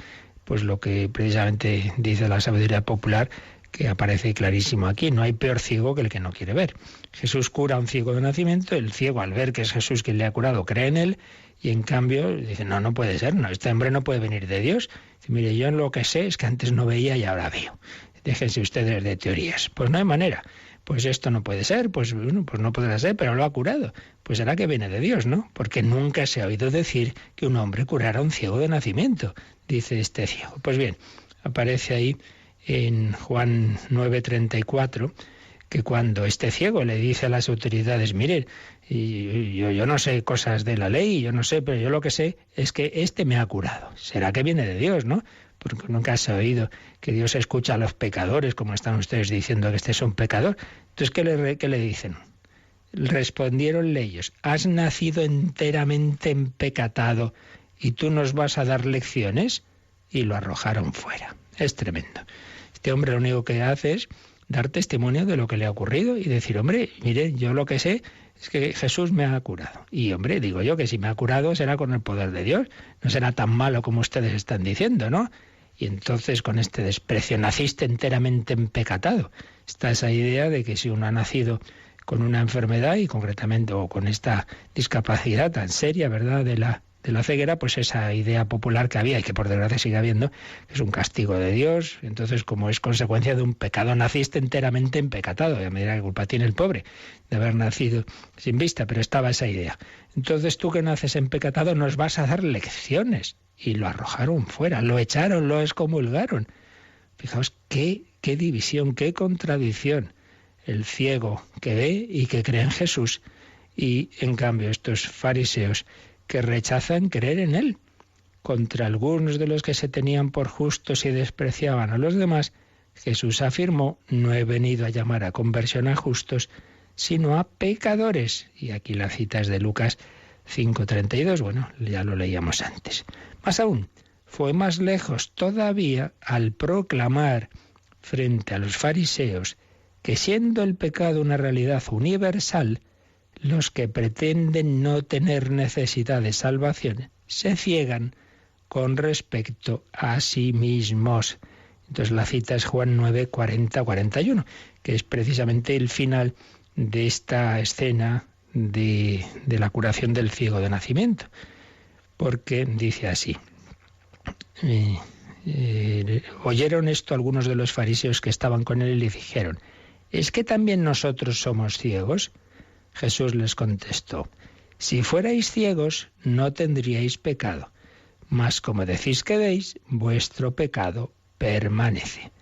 pues lo que precisamente dice la sabiduría popular, que aparece clarísimo aquí, no hay peor ciego que el que no quiere ver. Jesús cura a un ciego de nacimiento, el ciego al ver que es Jesús quien le ha curado cree en él, y en cambio dice, no puede ser, este hombre no puede venir de Dios. Dice, mire, yo lo que sé es que antes no veía y ahora veo. Déjense ustedes de teorías. Pues no hay manera. Pues esto no puede ser, pues no podrá ser, pero lo ha curado. Pues será que viene de Dios, ¿no? Porque nunca se ha oído decir que un hombre curara a un ciego de nacimiento, dice este ciego. Pues bien, aparece ahí en Juan 9:34, que cuando este ciego le dice a las autoridades, miren, yo no sé cosas de la ley, yo no sé, pero yo lo que sé es que este me ha curado. Será que viene de Dios, ¿no? Porque nunca se ha oído que Dios escucha a los pecadores, como están ustedes diciendo que este es un pecador. Entonces, ¿qué le dicen? Respondieronle ellos, has nacido enteramente empecatado y tú nos vas a dar lecciones, y lo arrojaron fuera. Es tremendo. Este hombre lo único que hace es dar testimonio de lo que le ha ocurrido y decir, hombre, mire, yo lo que sé es que Jesús me ha curado. Y hombre, digo yo que si me ha curado será con el poder de Dios, no será tan malo como ustedes están diciendo, ¿no? Y entonces con este desprecio, naciste enteramente empecatado. Está esa idea de que si uno ha nacido con una enfermedad y concretamente o con esta discapacidad tan seria, ¿verdad?, de la ceguera, pues esa idea popular que había y que por desgracia sigue habiendo, que es un castigo de Dios. Entonces, como es consecuencia de un pecado, naciste enteramente empecatado. Y a medida que culpa tiene el pobre de haber nacido sin vista, pero estaba esa idea. Entonces tú que naces empecatado nos vas a dar lecciones. Y lo arrojaron fuera, lo echaron, lo excomulgaron. Fijaos qué división, qué contradicción. El ciego que ve y que cree en Jesús, y en cambio estos fariseos que rechazan creer en él. contra algunos de los que se tenían por justos y despreciaban a los demás, Jesús afirmó: no he venido a llamar a conversión a justos, sino a pecadores. Y aquí la cita es de Lucas 5:32, bueno, ya lo leíamos antes. Más aún, fue más lejos todavía al proclamar frente a los fariseos que, siendo el pecado una realidad universal, los que pretenden no tener necesidad de salvación se ciegan con respecto a sí mismos. Entonces la cita es Juan 9, 40-41, que es precisamente el final de esta escena de la curación del ciego de nacimiento. Porque dice así: oyeron esto algunos de los fariseos que estaban con él y le dijeron: ¿es que también nosotros somos ciegos? Jesús les contestó: si fuerais ciegos, no tendríais pecado. Mas como decís que veis, vuestro pecado permanece.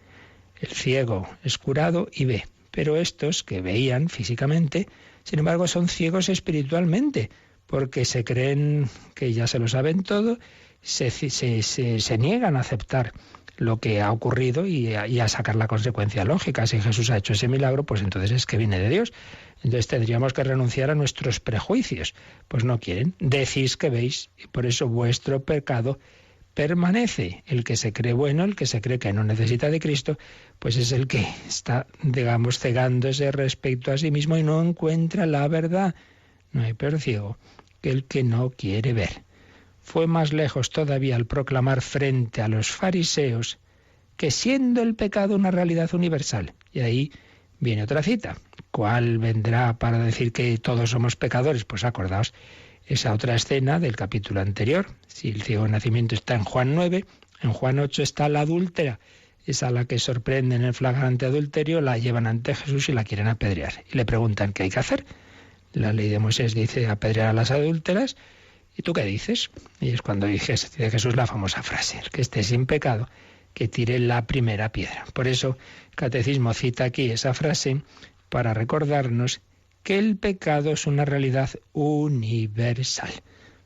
El ciego es curado y ve, pero estos que veían físicamente, sin embargo, son ciegos espiritualmente, porque se creen que ya se lo saben todo, se niegan a aceptar lo que ha ocurrido y a sacar la consecuencia lógica. Si Jesús ha hecho ese milagro, pues entonces es que viene de Dios. Entonces tendríamos que renunciar a nuestros prejuicios. Pues no quieren. Decís que veis, y por eso vuestro pecado permanece. El que se cree bueno, el que se cree que no necesita de Cristo, pues es el que está, digamos, cegándose respecto a sí mismo y no encuentra la verdad. No hay peor ciego que el que no quiere ver. Fue más lejos todavía al proclamar frente a los fariseos que, siendo el pecado una realidad universal. Y ahí viene otra cita. ¿Cuál vendrá para decir que todos somos pecadores? Pues acordaos esa otra escena del capítulo anterior. Si el ciego de nacimiento está en Juan 9, en Juan 8 está la adúltera. Es a la que sorprende en el flagrante adulterio, la llevan ante Jesús y la quieren apedrear. Y le preguntan qué hay que hacer. La ley de Moisés dice apedrear a las adúlteras. ¿Y tú qué dices? Y es cuando dice Jesús la famosa frase: el que esté sin pecado, que tire la primera piedra. Por eso el Catecismo cita aquí esa frase para recordarnos que el pecado es una realidad universal.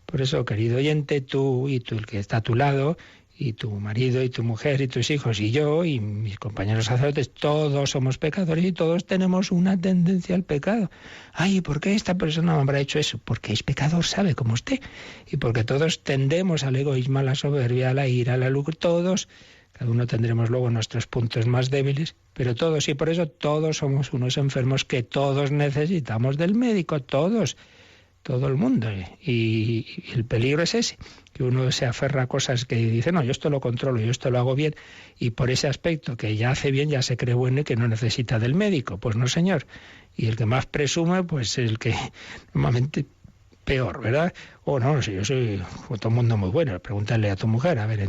Por eso, querido oyente, tú y tú, el que está a tu lado, y tu marido y tu mujer y tus hijos y yo y mis compañeros sacerdotes, todos somos pecadores y todos tenemos una tendencia al pecado. Ay, ¿por qué esta persona me habrá hecho eso? Porque es pecador, sabe, como usted. Y porque todos tendemos al egoísmo, a la soberbia, a la ira, a la lujuria, todos. Cada uno tendremos luego nuestros puntos más débiles, pero todos, y por eso todos somos unos enfermos que todos necesitamos del médico, todos, todo el mundo. Y el peligro es ese, que uno se aferra a cosas que dice: no, yo esto lo controlo, yo esto lo hago bien, y por ese aspecto que ya hace bien, ya se cree bueno y que no necesita del médico. Pues no, señor. Y el que más presume, pues el que normalmente peor, ¿verdad? O no, si yo soy todo el mundo muy bueno, pregúntale a tu mujer, a ver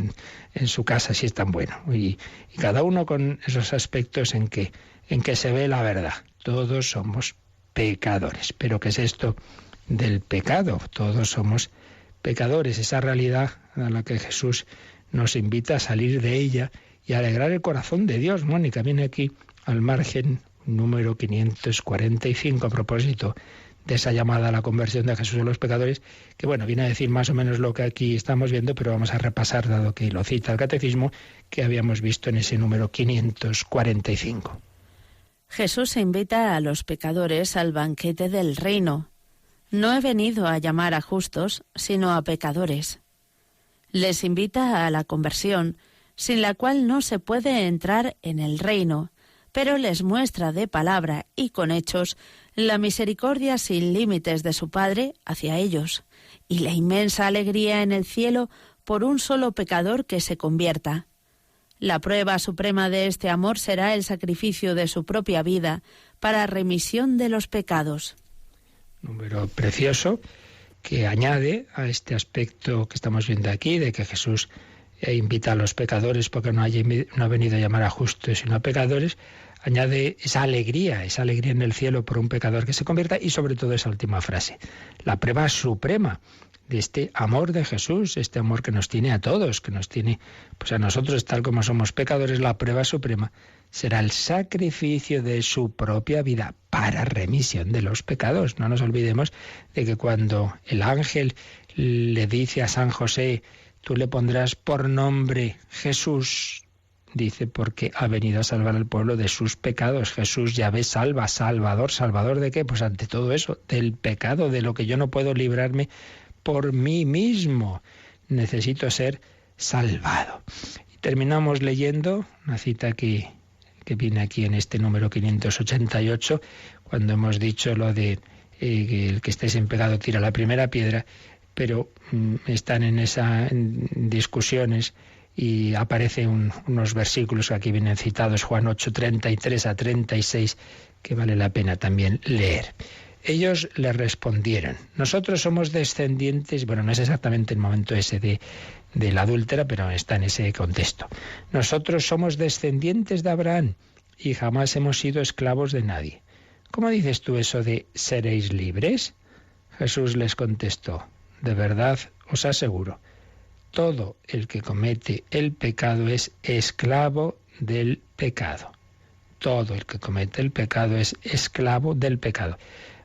en su casa si es tan bueno. Y cada uno con esos aspectos en que se ve la verdad. Todos somos pecadores. Pero ¿qué es esto del pecado? Todos somos pecadores, esa realidad a la que Jesús nos invita a salir de ella y a alegrar el corazón de Dios. Mónica viene aquí al margen, número 545, a propósito de esa llamada a la conversión de Jesús a los pecadores, que bueno, viene a decir más o menos lo que aquí estamos viendo, pero vamos a repasar, dado que lo cita el Catecismo, que habíamos visto en ese número 545. Jesús invita a los pecadores al banquete del reino. No he venido a llamar a justos, sino a pecadores. Les invita a la conversión, sin la cual no se puede entrar en el reino, pero les muestra de palabra y con hechos la misericordia sin límites de su Padre hacia ellos, y la inmensa alegría en el cielo por un solo pecador que se convierta. La prueba suprema de este amor será el sacrificio de su propia vida para remisión de los pecados. Número precioso que añade a este aspecto que estamos viendo aquí, de que Jesús invita a los pecadores porque no ha venido a llamar a justos sino a pecadores. Añade esa alegría en el cielo por un pecador que se convierta, y sobre todo esa última frase, la prueba suprema de este amor de Jesús, este amor que nos tiene a todos, que nos tiene pues a nosotros tal como somos pecadores. La prueba suprema será el sacrificio de su propia vida para remisión de los pecados. No nos olvidemos de que cuando el ángel le dice a San José: tú le pondrás por nombre Jesús. Dice, porque ha venido a salvar al pueblo de sus pecados. Jesús, Yahvé, salva, Salvador. ¿Salvador de qué? Pues ante todo eso, del pecado, de lo que yo no puedo librarme por mí mismo. Necesito ser salvado. Y terminamos leyendo una cita que viene aquí en este número 588, cuando hemos dicho lo de que el que esté sin pecado tira la primera piedra, pero están en esas discusiones y aparecen unos versículos que aquí vienen citados, Juan 8, 33 a 36, que vale la pena también leer. Ellos le respondieron, nosotros somos descendientes, bueno, no es exactamente el momento ese de la adúltera, pero está en ese contexto. Nosotros somos descendientes de Abraham y jamás hemos sido esclavos de nadie. ¿Cómo dices tú eso de seréis libres? Jesús les contestó, de verdad os aseguro, todo el que comete el pecado es esclavo del pecado. Todo el que comete el pecado es esclavo del pecado.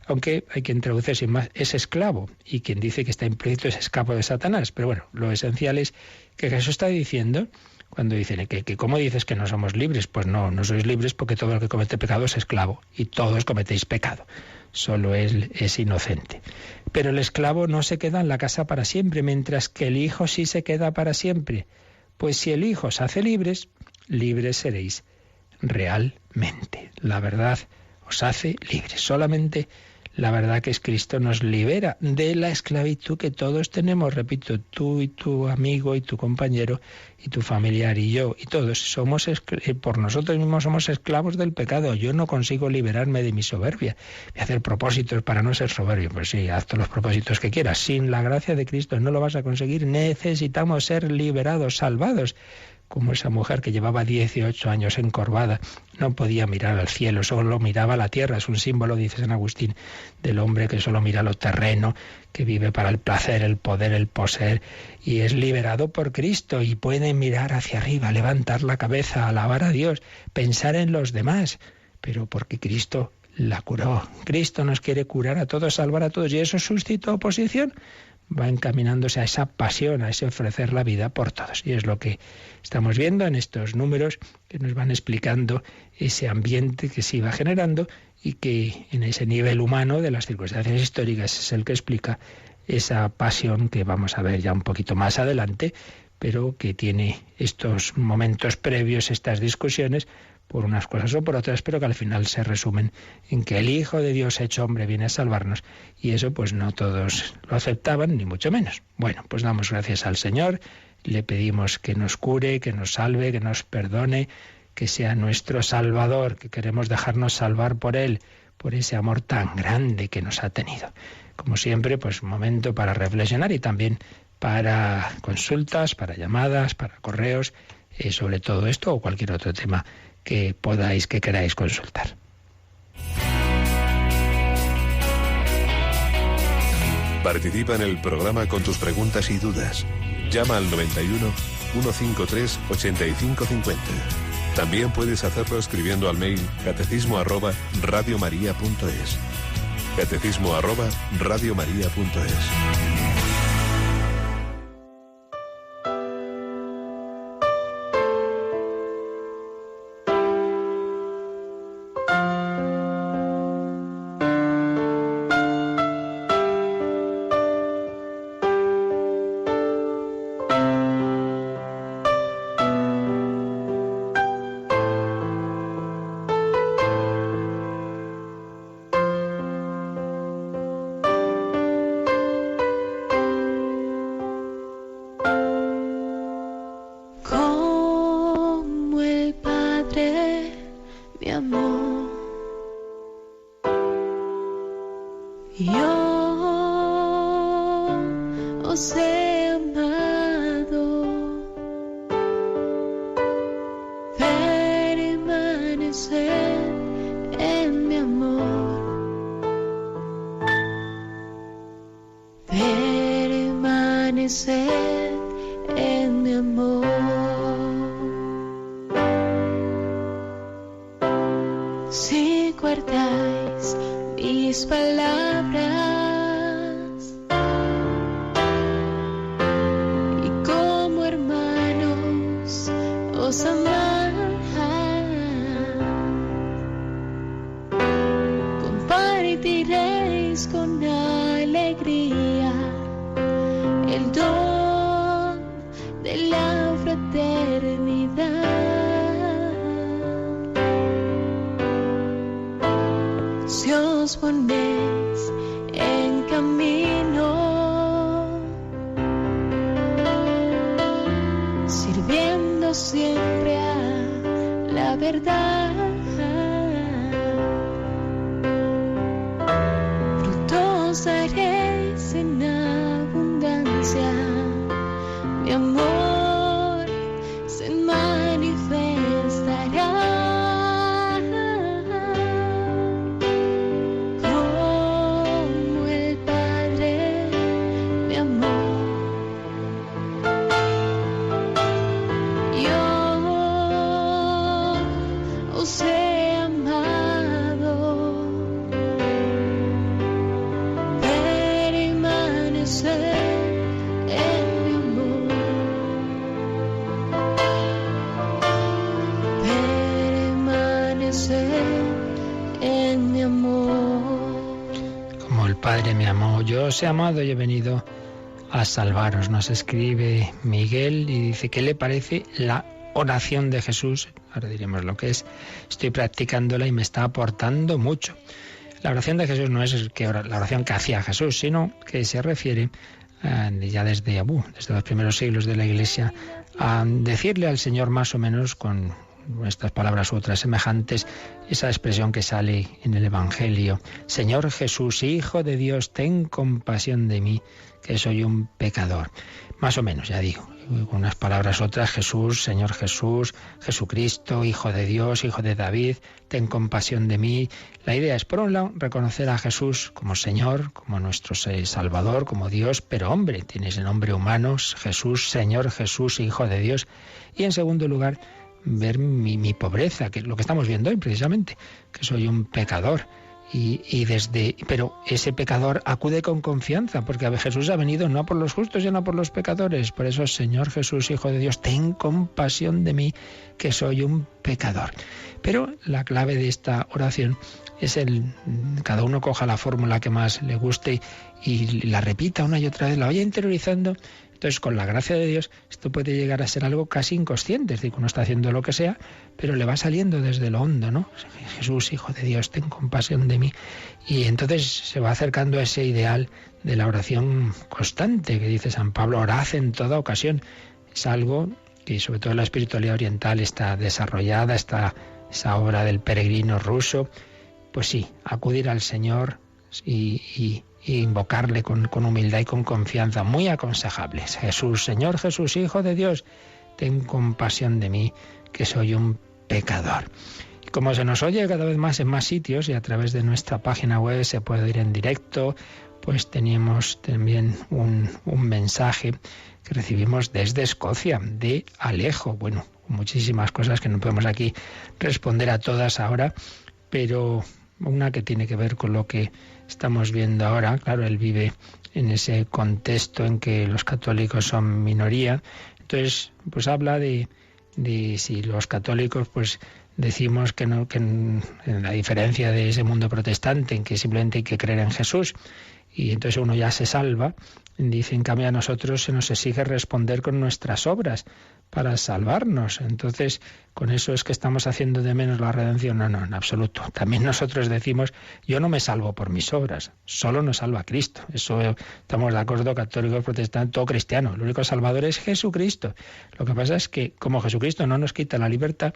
Aunque hay quien traduce sin más, es esclavo. Y quien dice que está implícito es esclavo de Satanás. Pero bueno, lo esencial es que Jesús está diciendo, cuando dicen que ¿cómo dices que no somos libres? Pues no sois libres porque todo el que comete pecado es esclavo. Y todos cometéis pecado. Solo él es inocente. Pero el esclavo no se queda en la casa para siempre, mientras que el Hijo sí se queda para siempre. Pues si el Hijo os hace libres, libres seréis realmente. La verdad os hace libres. Solamente la verdad que es Cristo nos libera de la esclavitud que todos tenemos. Repito, tú y tu amigo y tu compañero y tu familiar y yo y todos somos por nosotros mismos somos esclavos del pecado. Yo no consigo liberarme de mi soberbia. Voy a hacer propósitos para no ser soberbio. Pues sí, haz todos los propósitos que quieras. Sin la gracia de Cristo no lo vas a conseguir. Necesitamos ser liberados, salvados. Como esa mujer que llevaba 18 años encorvada, no podía mirar al cielo, solo miraba a la tierra. Es un símbolo, dice San Agustín, del hombre que solo mira lo terreno, que vive para el placer, el poder, el poseer, y es liberado por Cristo y puede mirar hacia arriba, levantar la cabeza, alabar a Dios, pensar en los demás, pero porque Cristo la curó. Cristo nos quiere curar a todos, salvar a todos, y eso suscita oposición. Va encaminándose a esa pasión, a ese ofrecer la vida por todos. Y es lo que estamos viendo en estos números que nos van explicando ese ambiente que se iba generando y que en ese nivel humano de las circunstancias históricas es el que explica esa pasión que vamos a ver ya un poquito más adelante, pero que tiene estos momentos previos, estas discusiones, por unas cosas o por otras, pero que al final se resumen en que el Hijo de Dios hecho hombre viene a salvarnos, y eso pues no todos lo aceptaban, ni mucho menos. Bueno, pues damos gracias al Señor, le pedimos que nos cure, que nos salve, que nos perdone, que sea nuestro Salvador, que queremos dejarnos salvar por Él, por ese amor tan grande que nos ha tenido. Como siempre, pues un momento para reflexionar y también para consultas, para llamadas, para correos, sobre todo esto o cualquier otro tema que queráis consultar. Participa en el programa con tus preguntas y dudas. Llama al 91 153 8550. También puedes hacerlo escribiendo al mail catecismo@radiomaria.es. catecismo@radiomaria.es. Y con os amar. Compartiréis con alegría el don de la fraternidad. Si os ponéis en camino, sirviendo siempre a la verdad, frutos daréis en abundancia, mi amor se manifestará. Como el Padre me amó, yo os he amado. Permanecer en mi amor. Permanecer en mi amor. Como el Padre me amó, yo os he amado y he venido a salvaros. Nos escribe Miguel y dice, ¿qué le parece la oración de Jesús? Ahora diremos lo que es. Estoy practicándola y me está aportando mucho. La oración de Jesús no es la oración que hacía Jesús, sino que se refiere ya desde los primeros siglos de la Iglesia, a decirle al Señor más o menos con estas palabras u otras semejantes, esa expresión que sale en el Evangelio: Señor Jesús, Hijo de Dios, ten compasión de mí, que soy un pecador. Más o menos, ya digo, con unas palabras otras, Jesús, Señor Jesús, Jesucristo, Hijo de Dios, Hijo de David, ten compasión de mí. La idea es, por un lado, reconocer a Jesús como Señor, como nuestro Salvador, como Dios, pero hombre, tiene ese nombre humano, Jesús, Señor Jesús, Hijo de Dios. Y en segundo lugar, ver mi pobreza, que es lo que estamos viendo hoy precisamente, que soy un pecador. Pero ese pecador acude con confianza, porque Jesús ha venido no por los justos, sino por los pecadores. Por eso, Señor Jesús, Hijo de Dios, ten compasión de mí, que soy un pecador. Pero la clave de esta oración es cada uno coja la fórmula que más le guste y la repita una y otra vez, la vaya interiorizando. Entonces, con la gracia de Dios, esto puede llegar a ser algo casi inconsciente, es decir, que uno está haciendo lo que sea, pero le va saliendo desde lo hondo, ¿no? Jesús, Hijo de Dios, ten compasión de mí. Y entonces se va acercando a ese ideal de la oración constante que dice San Pablo, orad en toda ocasión. Es algo que sobre todo en la espiritualidad oriental está desarrollada, está esa obra del peregrino ruso. Pues sí, acudir al Señor y invocarle con humildad y con confianza, muy aconsejables. Jesús, Señor Jesús, Hijo de Dios, ten compasión de mí, que soy un pecador. Y como se nos oye cada vez más en más sitios y a través de nuestra página web se puede ir en directo, pues teníamos también un mensaje que recibimos desde Escocia, de Alejo. Bueno, muchísimas cosas que no podemos aquí responder a todas ahora, pero una que tiene que ver con lo que estamos viendo ahora. Claro, él vive en ese contexto en que los católicos son minoría. Entonces, pues habla de si los católicos, pues decimos que no, que en la diferencia de ese mundo protestante, en que simplemente hay que creer en Jesús, y entonces uno ya se salva. Dice, en cambio a nosotros se nos exige responder con nuestras obras para salvarnos. Entonces, ¿con eso es que estamos haciendo de menos la redención? No, en absoluto. También nosotros decimos, yo no me salvo por mis obras, solo nos salva Cristo. Eso estamos de acuerdo, católicos, protestantes, todo cristiano. El único salvador es Jesucristo. Lo que pasa es que como Jesucristo no nos quita la libertad,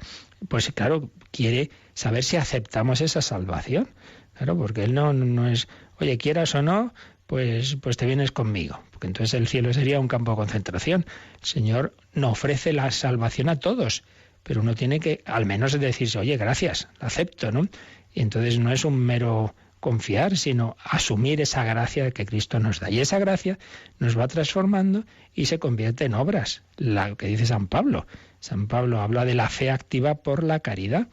pues claro, quiere saber si aceptamos esa salvación. Claro, porque Él no es, oye, quieras o no, pues te vienes conmigo. Porque entonces el cielo sería un campo de concentración. El Señor no ofrece la salvación a todos, pero uno tiene que al menos decirse, oye, gracias, la acepto, ¿no? Y entonces no es un mero confiar, sino asumir esa gracia que Cristo nos da. Y esa gracia nos va transformando y se convierte en obras. Lo que dice San Pablo. San Pablo habla de la fe activa por la caridad.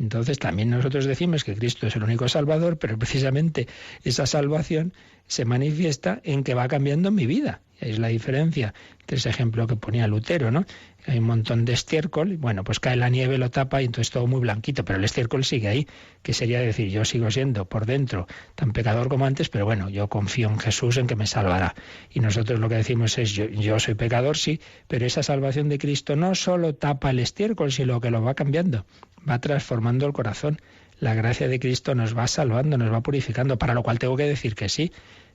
Entonces también nosotros decimos que Cristo es el único Salvador, pero precisamente esa salvación se manifiesta en que va cambiando mi vida. Y ahí es la diferencia entre ese ejemplo que ponía Lutero, ¿no? Hay un montón de estiércol, bueno, pues cae la nieve, lo tapa y entonces todo muy blanquito, pero el estiércol sigue ahí, que sería decir, yo sigo siendo por dentro tan pecador como antes, pero bueno, yo confío en Jesús, en que me salvará. Y nosotros lo que decimos es, yo soy pecador, sí, pero esa salvación de Cristo no solo tapa el estiércol, sino que lo va cambiando, va transformando el corazón. La gracia de Cristo nos va salvando, nos va purificando, para lo cual tengo que decir que sí.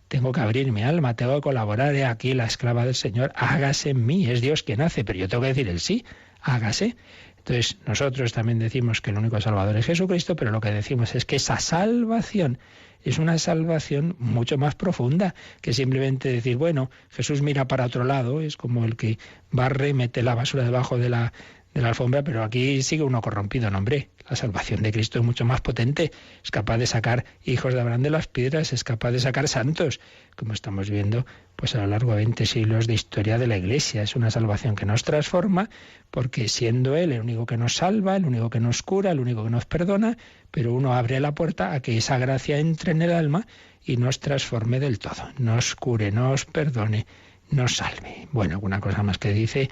Tengo que abrir mi alma, tengo que colaborar. Aquí la esclava del Señor, hágase en mí. Es Dios quien hace, pero yo tengo que decir el sí, hágase. Entonces nosotros también decimos que el único Salvador es Jesucristo, pero lo que decimos es que esa salvación es una salvación mucho más profunda que simplemente decir, bueno, Jesús mira para otro lado, es como el que barre y mete la basura debajo de la alfombra, pero aquí sigue uno corrompido. No, hombre, la salvación de Cristo es mucho más potente, es capaz de sacar hijos de Abraham de las piedras, es capaz de sacar santos, como estamos viendo pues a lo largo de 20 siglos de historia de la Iglesia. Es una salvación que nos transforma, porque siendo Él el único que nos salva, el único que nos cura, el único que nos perdona, pero uno abre la puerta a que esa gracia entre en el alma y nos transforme del todo, nos cure, nos perdone, nos salve. Bueno, alguna cosa más que dice,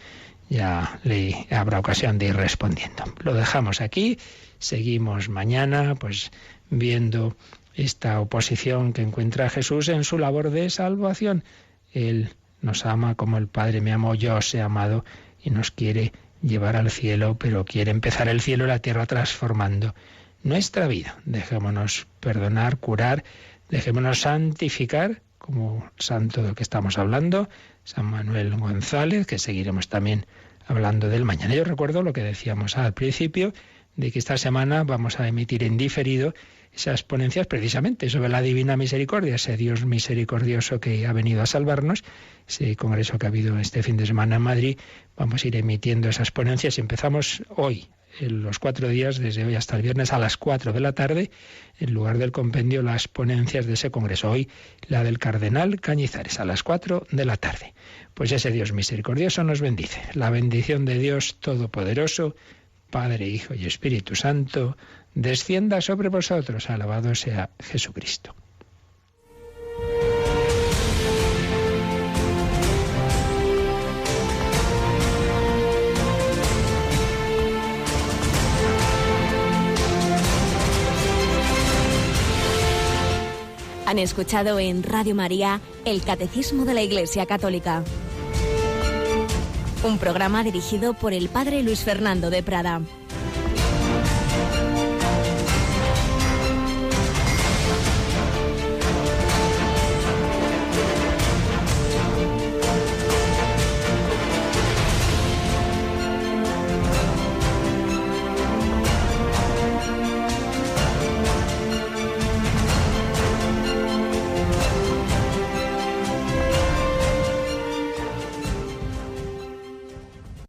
ya le habrá ocasión de ir respondiendo. Lo dejamos aquí, seguimos mañana pues viendo esta oposición que encuentra Jesús en su labor de salvación. Él nos ama como el Padre me amó, yo os he amado, y nos quiere llevar al cielo, pero quiere empezar el cielo y la tierra transformando nuestra vida. Dejémonos perdonar, curar, dejémonos santificar, como santo del que estamos hablando, San Manuel González, que seguiremos también hablando del mañana. Yo recuerdo lo que decíamos al principio, de que esta semana vamos a emitir en diferido esas ponencias precisamente sobre la Divina Misericordia, ese Dios misericordioso que ha venido a salvarnos, ese congreso que ha habido este fin de semana en Madrid. Vamos a ir emitiendo esas ponencias y empezamos hoy, en los 4 días, desde hoy hasta el viernes a las 4 de la tarde, en lugar del compendio, las ponencias de ese congreso. Hoy la del cardenal Cañizares, a las 4 de la tarde. Pues ese Dios misericordioso nos bendice. La bendición de Dios Todopoderoso, Padre, Hijo y Espíritu Santo, descienda sobre vosotros. Alabado sea Jesucristo. Han escuchado en Radio María el Catecismo de la Iglesia Católica, un programa dirigido por el Padre Luis Fernando de Prada.